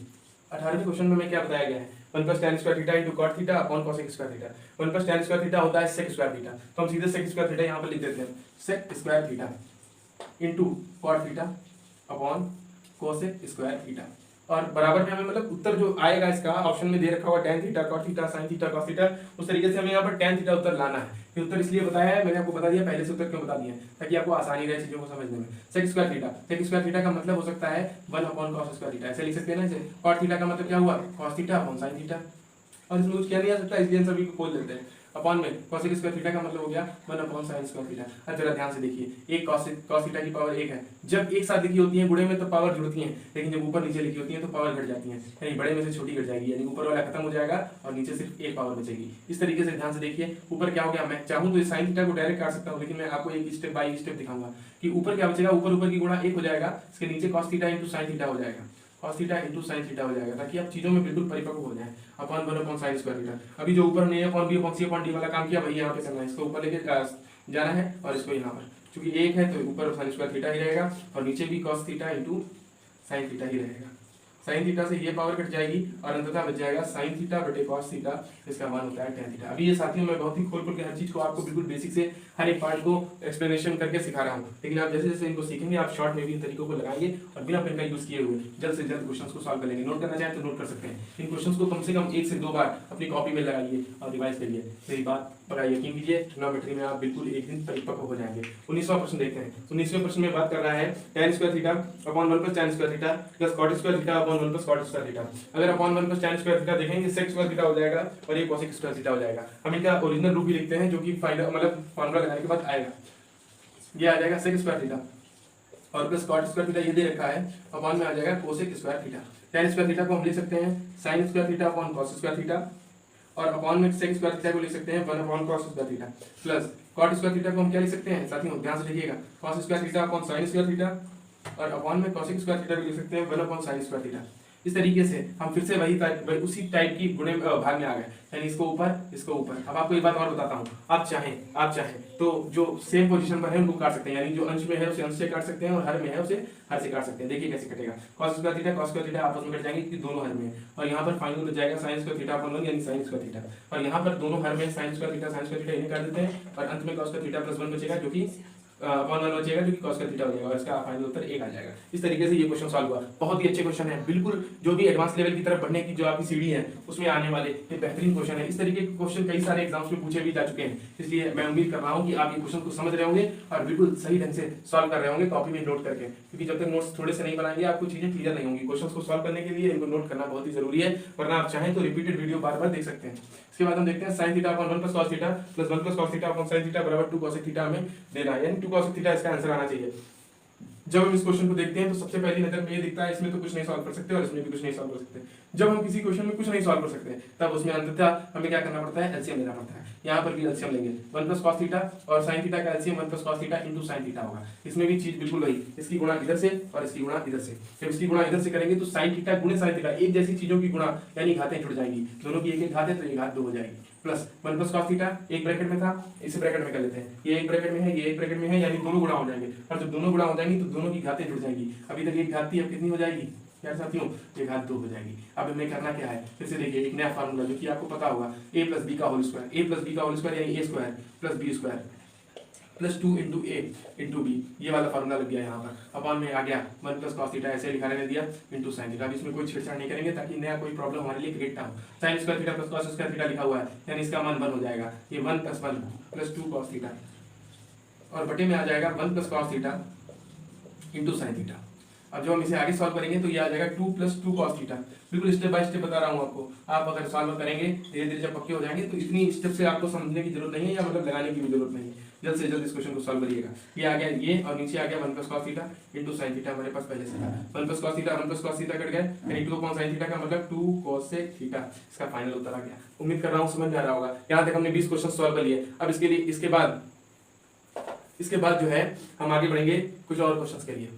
18वें क्वेश्चन में क्या बताया गया है, 1 plus tan square theta into cot theta upon cosec square theta. 1 plus tan square theta होता है sec स्क्वायर थीटा, तो हम सीधे sec स्क्वायर थीटा यहाँ पर लिख देते हैं, sec square theta into cot theta upon cosec square theta. और बराबर में हमें मतलब उत्तर जो आएगा इसका ऑप्शन में दे रखा हुआ tan theta cot theta sin theta cos theta, उस तरीके से हमें यहाँ पर tan थीटा उत्तर लाना है। ये उत्तर इसलिए बताया है, मैंने आपको बता दिया पहले से उत्तर क्यों बता दिया ताकि आपको आसानी रहे चीजों को समझने में। sec स्क्वायर थीटा का मतलब हो सकता है 1 अपॉन cos स्क्वायर थीटा, ऐसे लिख सकते हैं ना इसे। cot थीटा का मतलब क्या हुआ, cos theta upon sin theta, और इसमें कुछ क्या नहीं आ सकता इसलिए सभी को खोल देते हैं। अपॉन में cosec स्क्वायर थीटा का मतलब हो गया 1 अपॉन sin स्क्वायर थीटा। अब जरा ध्यान से देखिए, एक cos थीटा की पावर 1 है, जब एक साथ लिखी होती है गुणे में तो पावर जुड़ती है, लेकिन जब ऊपर नीचे लिखी होती है तो पावर घट जाती है, यानी बड़े में से छोटी घट जाएगी, यानी ऊपर वाला खत्म हो जाएगा और नीचे सिर्फ एक पावर बचेगी। इस तरीके से ध्यान से देखिए, ऊपर क्या हो गया, मैं चाहूँ तो sin थीटा को डायरेक्ट काट सकता हूँ, लेकिन मैं आपको एक स्टेप बाय स्टेप दिखाऊंगा कि ऊपर क्या बचेगा। ऊपर ऊपर की गुणा 1 हो जाएगा, इसके नीचे cos theta into sin theta हो जाएगा, cos theta into sin theta हो जाएगा, ताकि आप चीजों में बिल्कुल परिपक्व हो जाए। Upon 1 upon sin square theta, अभी जो ऊपर ने upon b upon c upon d वाला काम किया वही यहाँ पे करना है, इसको ऊपर लेके जाना है और इसको यहाँ पर, क्योंकि एक है तो ऊपर sin स्क्वायर थीटा ही रहेगा और नीचे भी cos theta into sin theta ही रहेगा। sin थीटा से ये पावर कट जाएगी और अंततः बच जाएगा sin थीटा बटे cos थीटा, इसका मान होता है tan थीटा। अभी ये साथियों मैं बहुत ही खोल खोल के हर चीज को आपको बिल्कुल बेसिक से हर एक पार्ट को एक्सप्लेनेशन करके सिखा रहा हूँ, लेकिन आप जैसे जैसे इनको सीखेंगे आप शॉर्ट में भी इन तरीकों को लगाएंगे और बिना पेन का यूज किए हुए जल्द से जल्द क्वेश्चंस को सॉल्व कर लेंगे। नोट करना चाहें तो नोट कर सकते हैं, इन क्वेश्चंस को कम से कम 1 से 2 बार अपनी कॉपी में लगाइए और रिवाइज करिए। मेरी बात पर यकीन कीजिए, ट्रिग्नोमेट्री में आप बिल्कुल एक दिन परिपक्व हो जाएंगे। 19वां प्रश्न देखते हैं। 19वें प्रश्न में बात कर रहा है tan square theta upon 1 plus tan square theta plus cot square theta upon 1 plus cot square theta. अगर upon 1 plus tan square theta देखेंगे sec स्क्वायर थीटा हो जाएगा और ये cosec स्क्वायर थीटा हो जाएगा। हम इनका ओरिजिनल रूप भी लिखते हैं जो कि फाइनल मतलब फार्मूला लगाने के बाद आएगा, ये आ जाएगा sec स्क्वायर थीटा और प्लस cot स्क्वायर थीटा ये दे रखा है, अपॉन में आ जाएगा cosec square theta. tan square theta को हम लिख सकते हैं sin square theta upon cos square theta और अपॉन में sec स्क्वायर थीटा को लिख सकते हैं 1 upon cos square theta plus cot square theta को हम क्या लिख सकते हैं साथियों, ध्यान से लिखिएगा, cos square theta upon sin square theta और अपॉन में cosec स्क्वायर थीटा को लिख सकते हैं 1 अपॉन sin स्क्वायर थीटा। इस तरीके से हम फिर से वही उसी टाइप की गुणे भाग में आ गए, यानी इसको ऊपर इसको ऊपर। अब आपको एक बात और बताता हूँ, आप चाहें तो जो सेम पोजीशन पर है उनको काट सकते हैं, यानी जो अंश में है उसे अंश से काट सकते हैं और हर में है उसे हर से काट सकते हैं। देखिए कैसे कटेगा, cos स्क्वायर थीटा आपस में कट जाएंगे क्योंकि दोनों हर में है, और यहाँ पर फाइनल बच जाएगा sin स्क्वायर थीटा अपॉन 1 यानी sin स्क्वायर थीटा, और यहाँ पर दोनों हर में sin स्क्वायर थीटा इन्हें काट देते हैं और अंत में cos स्क्वायर थीटा प्लस 1 बचेगा जो कि अपॉन 1 बचेगा जो कि cos का थीटा हो जाएगा और इसका फाइनल उत्तर 1 आ जाएगा। इस तरीके से ये क्वेश्चन सॉल्व हुआ। बहुत ही अच्छे क्वेश्चन है, बिल्कुल जो भी एडवांस लेवल की तरफ बढ़ने की जो आपकी सीढ़ी है उसमें आने वाले ये बेहतरीन क्वेश्चन है। इस तरीके के क्वेश्चन कई सारे एग्जाम्स में पूछे भी जा चुके हैं, इसलिए मैं उम्मीद कर रहा हूँ कि आप ये क्वेश्चन को समझ रहे होंगे और बिल्कुल सही ढंग से सॉल्व कर रहे होंगे कॉपी में नोट करके, क्योंकि जब तक नोट्स थोड़े से नहीं बनाएंगे आपको चीजें क्लियर नहीं होंगी। क्वेश्चन को सॉल्व करने के लिए इनको नोट करना बहुत ही जरूरी है, वरना आप चाहें तो रिपीटेड वीडियो बार बार देख सकते हैं। इसके बाद हम देखते हैं sin theta upon 1 plus cos theta plus 1 plus cos theta upon sin theta बराबर 2 cos थीटा हमें देना है, यानी 2 cos थीटा इसका आंसर आना चाहिए। जब हम इस क्वेश्चन को देखते हैं तो सबसे पहली नजर में ये दिखता है इसमें तो कुछ नहीं सॉल्व कर सकते और इसमें भी कुछ नहीं सॉल्व कर सकते। जब हम किसी क्वेश्चन में कुछ नहीं सॉल्व कर सकते तब उसमें अंततः हमें क्या करना पड़ता है, एलसीएम लेना पड़ता है। यहाँ पर भी एलसीएम लेंगे, 1 प्लस cos थीटा और sin थीटा का LCM 1 plus cos theta into sin theta होगा। इसमें भी चीज बिल्कुल वही, इसकी गुणा इधर से और इसकी गुणा इधर से। जब इसकी गुणा इधर से करेंगे तो sin थीटा गुणे sin थीटा, एक जैसी चीजों की गुणा यानी घातें जुड़ जाएंगी, दोनों की एक एक घात है तो ये घात 2 हो जाएगी, प्लस 1 प्लस cos थीटा एक ब्रैकेट में था, इसे ब्रैकेट में कर लेते हैं, ये एक ब्रैकेट में है ये एक ब्रैकेट में है, यानी दोनों गुणा हो जाएंगे और जब दोनों गुणा हो जाएंगी तो दोनों की घातें जुड़ जाएंगी। अभी तक एक घात थी, अब कितनी हो जाएगी यार साथियों, ये घात 2 हो जाएगी। अब हमें करना क्या है, फिर से देखिए एक नया फार्मूला जो कि आपको पता होगा, a प्लस बी का whole square, a plus B का होल स्क्वायर यानी a square plus B square plus 2 into A into B, ये वाला फार्मूला लग गया यहाँ पर। अपॉन में आ गया 1 प्लस cos थीटा ऐसे लिखा रहने दिया इंटू sin थीटा। अब इसमें कोई छेड़छाड़ नहीं करेंगे ताकि नया कोई प्रॉब्लम हमारे लिए क्रिएट ना हो। sin square theta plus cos square theta लिखा हुआ है यानी इसका मान 1 हो जाएगा, ये 1 प्लस 1 प्लस 2 cos थीटा और बटे में आ जाएगा 1 plus cos theta into sin theta. अब जब हम इसे आगे सॉल्व करेंगे तो ये आ जाएगा 2 प्लस 2 cos थीटा। बिल्कुल स्टेप बाय स्टेप बता रहा हूँ आपको, आप अगर सॉल्व करेंगे धीरे धीरे जब पक्के हो जाएंगे तो इतनी स्टेप से आपको समझने की जरूरत नहीं है, या मतलब लगाने की भी जरूरत नहीं है। जल्द से जल्द इस क्वेश्चन को सॉल्व करिएगा। ये आ गया ये और नीचे आ गया 1 plus cos theta into sin theta, हमारे पास पहले से था 1 plus cos theta 1 plus cos theta cut गए यानी 2 अपॉन sin थीटा का मतलब 2 cos sec थीटा, इसका फाइनल उत्तर आ गया। उम्मीद कर रहा हूँ समझ में आ रहा होगा। यहाँ तक हमने 20 क्वेश्चन सॉल्व कर लिए। अब इसके लिए इसके बाद जो है हम आगे बढ़ेंगे कुछ और क्वेश्चंस के लिए।